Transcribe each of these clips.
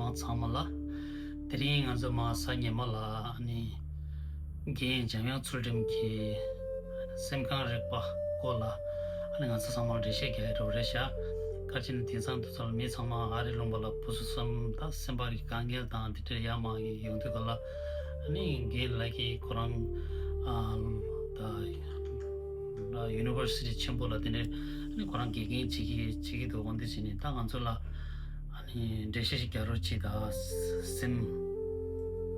ma tsamala tering as ma sanyamala ani gain jamya chuldim ki semkang rekpa kola ani nga samal reshe ke ro resha kachin tinsan to sal me sama ari lombala pususam ta sembari kangel ta dite yama yungte kala ani gel like korang the university chimbola dine ani korang gege chigi do gonde sini ta ganzola ani deshe gyaro chi da sim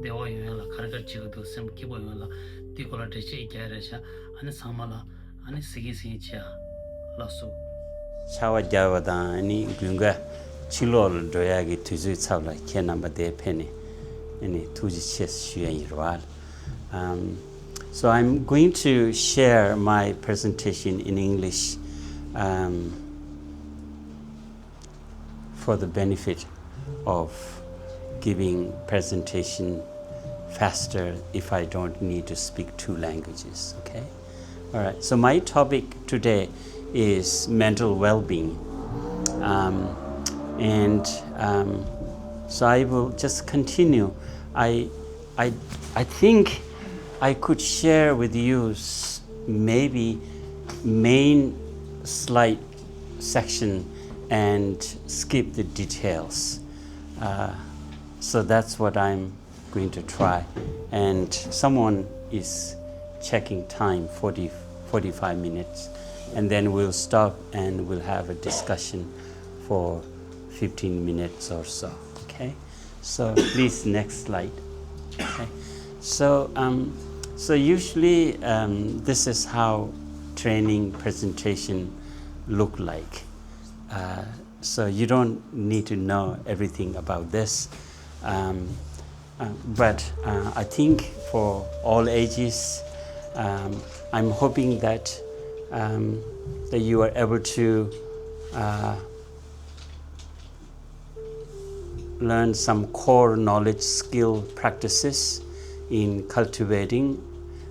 dewa yola kargar chigo do sim kibo yola tikola deshe gyarasha ani samala ani sigi chia lasu Chawa Javada any Gunga Chilol Doyagi Tuzu Savla Kenamba de Penny any Tuji Chess Shuan. So I'm going to share my presentation in English for the benefit of giving presentation faster if I don't need to speak two languages, okay? All right, so my topic today is mental well-being. So I will just continue. I think I could share with you maybe main slide section and skip the details. So that's what I'm going to try. And someone is checking time, 45 minutes. And then we'll stop and we'll have a discussion for 15 minutes or so, okay? So please, next slide. Okay. So usually this is how training presentation look like. So you don't need to know everything about this. But I think for all ages, I'm hoping that you are able to learn some core knowledge, skill practices in cultivating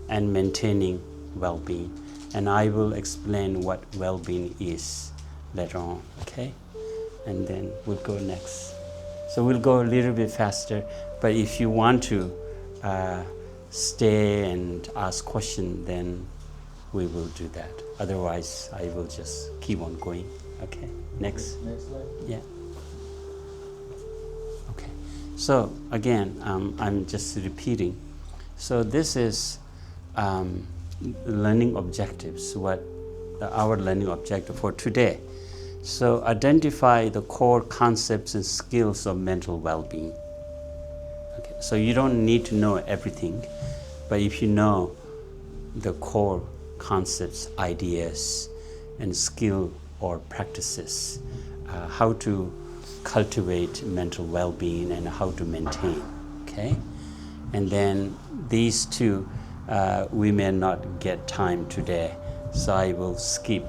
and maintaining well-being. And I will explain what well-being is later on, okay? And then we'll go next. So we'll go a little bit faster, but if you want to stay and ask questions, then we will do that. Otherwise, I will just keep on going. Okay, next. Next slide. Yeah. Okay. So again, I'm just repeating. So this is learning objectives. What our learning objective for today. So identify the core concepts and skills of mental well-being. Okay. So you don't need to know everything, but if you know the core concepts, ideas, and skill or practices, how to cultivate mental well-being and how to maintain, okay? And then these two, we may not get time today, so I will skip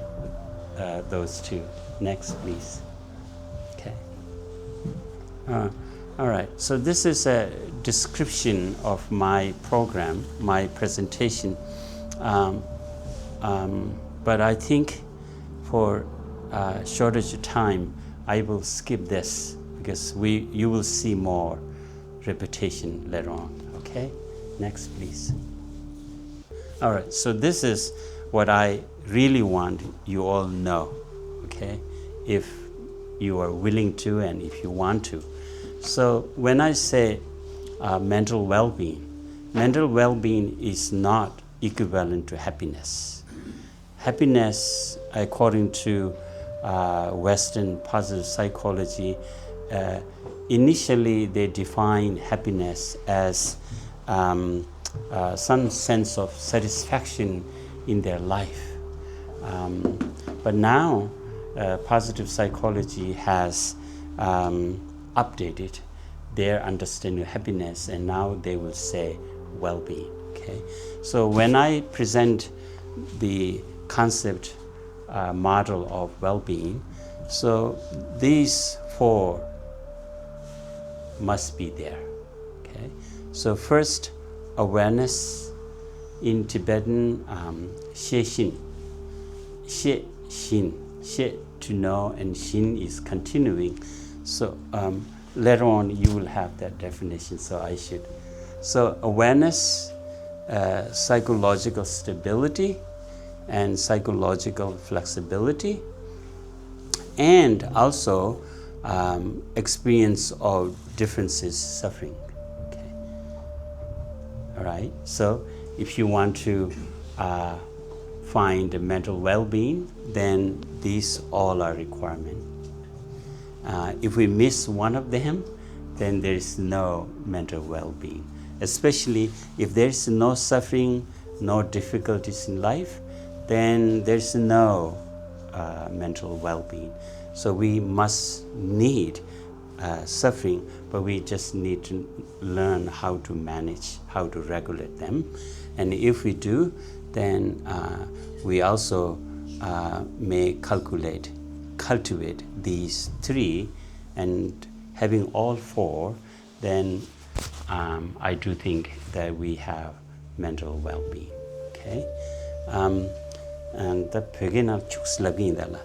those two. Next, please. Okay. All right, so this is a description of my program, my presentation. But I think for shortage of time, I will skip this because you will see more repetition later on, okay? Next, please. All right, so this is what I really want you all know, okay? If you are willing to and if you want to. So when I say mental well-being is not equivalent to happiness. Happiness, according to Western positive psychology, initially they define happiness as some sense of satisfaction in their life. But now, positive psychology has updated their understanding of happiness, and now they will say well-being. Okay, so when I present the concept model of well-being, so these four must be there. Okay, so first, awareness. In Tibetan, she shin, she to know, and shin is continuing. So later on you will have that definition, so I should. So awareness, psychological stability, and psychological flexibility, and also experience of differences, suffering. Okay. All right. So if you want to find mental well-being, then these all are requirements. If we miss one of them, then there is no mental well-being. Especially if there is no suffering, no difficulties in life, then there is no mental well-being. So we must need suffering, but we just need to learn how to manage, how to regulate them. And if we do, then we also may cultivate these three, and having all four, then I do think that we have mental well-being. Okay, and the beginner chooks lagi indala.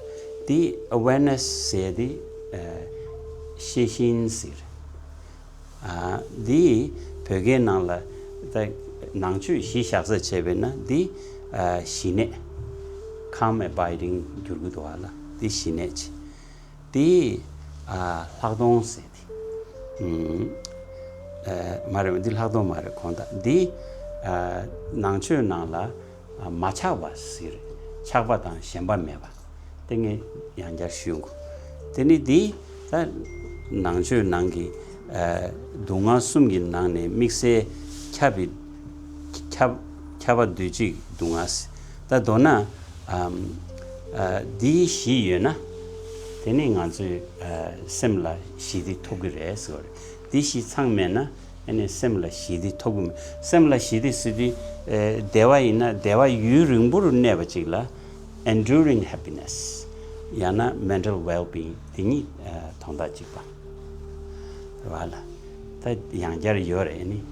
The awareness say the shishin sir. The beginner la the nangchu shishaksa chebena the shine calm abiding gyurgudwala the shinech the lagdong se mare the lagdong mare konda the nangchu nangla machawa sir chakba dan shenba meba tenge yanja shungu teni di ta nangchu nangi dunga sumgi nangne mixe chabi chaba duji dungas ta dona di shi yena teni nganzu semla shidi togire so di shi changmena ene semla shidi togum semla shidi sidi dewa ina dewa yurungburu neba chigla enduring happiness yana mental well-being tingi thongda chigba wala ta yangjar yore ni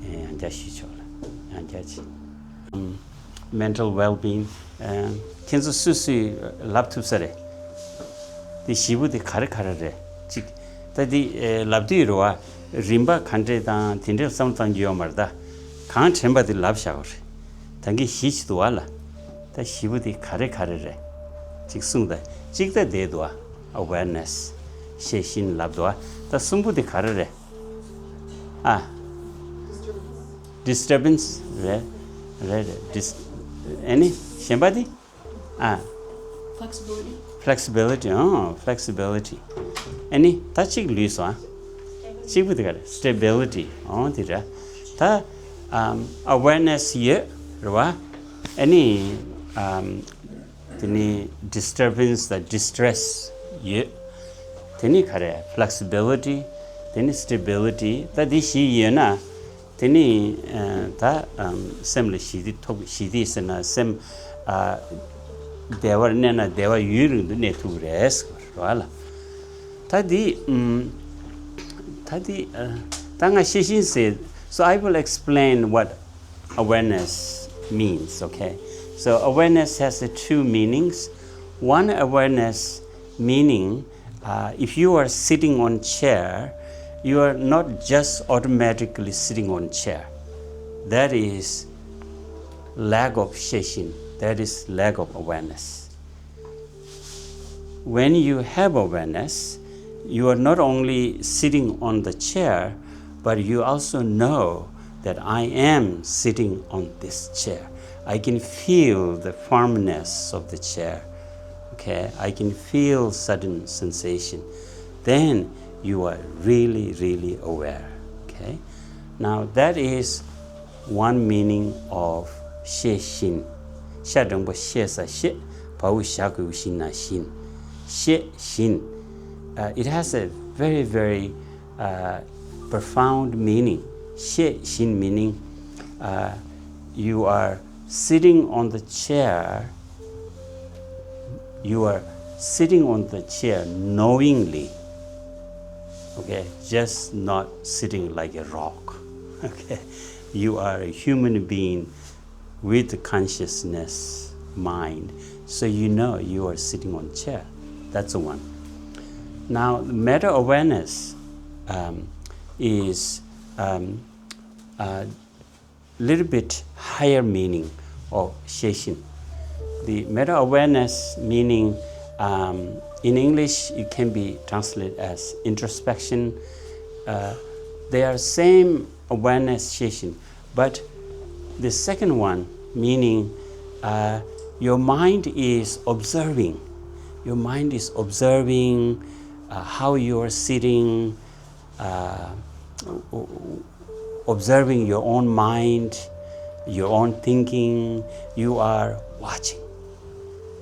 yangja shichola yangja chi mental well-being kenzo susi laptu sare di shibu di khare re chik ta di labdi roa rimba khande da tindel samtang yo marda khan chemba di lab shagor tangi hich do wala ta shibu di khare re chik sungda chikda de do awareness sheshin labdo ta sumbu di khare re disturbance re any shembadi flexibility any touching lisa chibudiga stability dira ta awareness ye rwa any disturbance, the distress ye teni khare flexibility teni stability ta di shi ye na teni ta semle shidi sena sem dewa nena dewa yurung ne tu res wala tadi tanga shishin said. So I will explain what awareness means. Okay, so awareness has two meanings. One awareness meaning if you are sitting on chair, you are not just automatically sitting on chair. That is lack of shishin. That is lack of awareness. When you have awareness, you are not only sitting on the chair, but you also know that I am sitting on this chair. I can feel the firmness of the chair. Okay, I can feel certain sensation. Then you are really, really aware. Okay, now that is one meaning of she shin. Sha dongbo she sa she, pao sha gu shin na shin. She shin. It has a very, very profound meaning. She shin meaning you are sitting on the chair. You are sitting on the chair knowingly. Okay, just not sitting like a rock. Okay, you are a human being with consciousness, mind. So you know you are sitting on chair. That's the one. Now, meta awareness is a little bit higher meaning of Sheishin. The meta-awareness meaning in English it can be translated as introspection. They are same awareness Sheishin, but the second one meaning your mind is observing. Your mind is observing how you are sitting, observing your own mind, your own thinking. You are watching.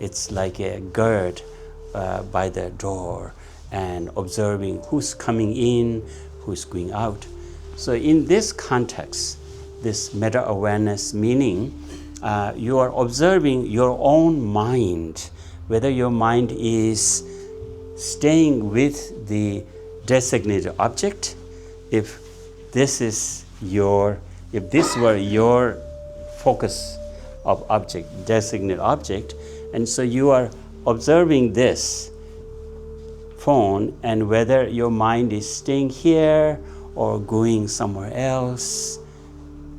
It's like a guard by the door and observing who's coming in, who's going out. So in this context, this meta-awareness meaning, you are observing your own mind, whether your mind is staying with the designated object. If this were your focus of object, designated object, and so you are observing this phone, and whether your mind is staying here or going somewhere else,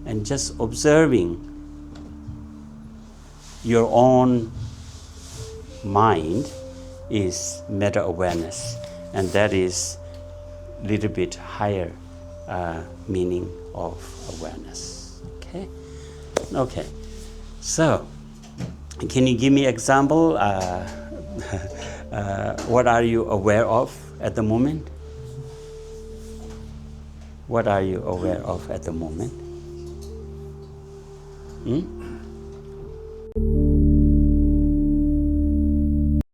and just observing your own mind is meta-awareness, and that is a little bit higher meaning of awareness. Okay. So, can you give me example? What are you aware of at the moment? What are you aware of at the moment?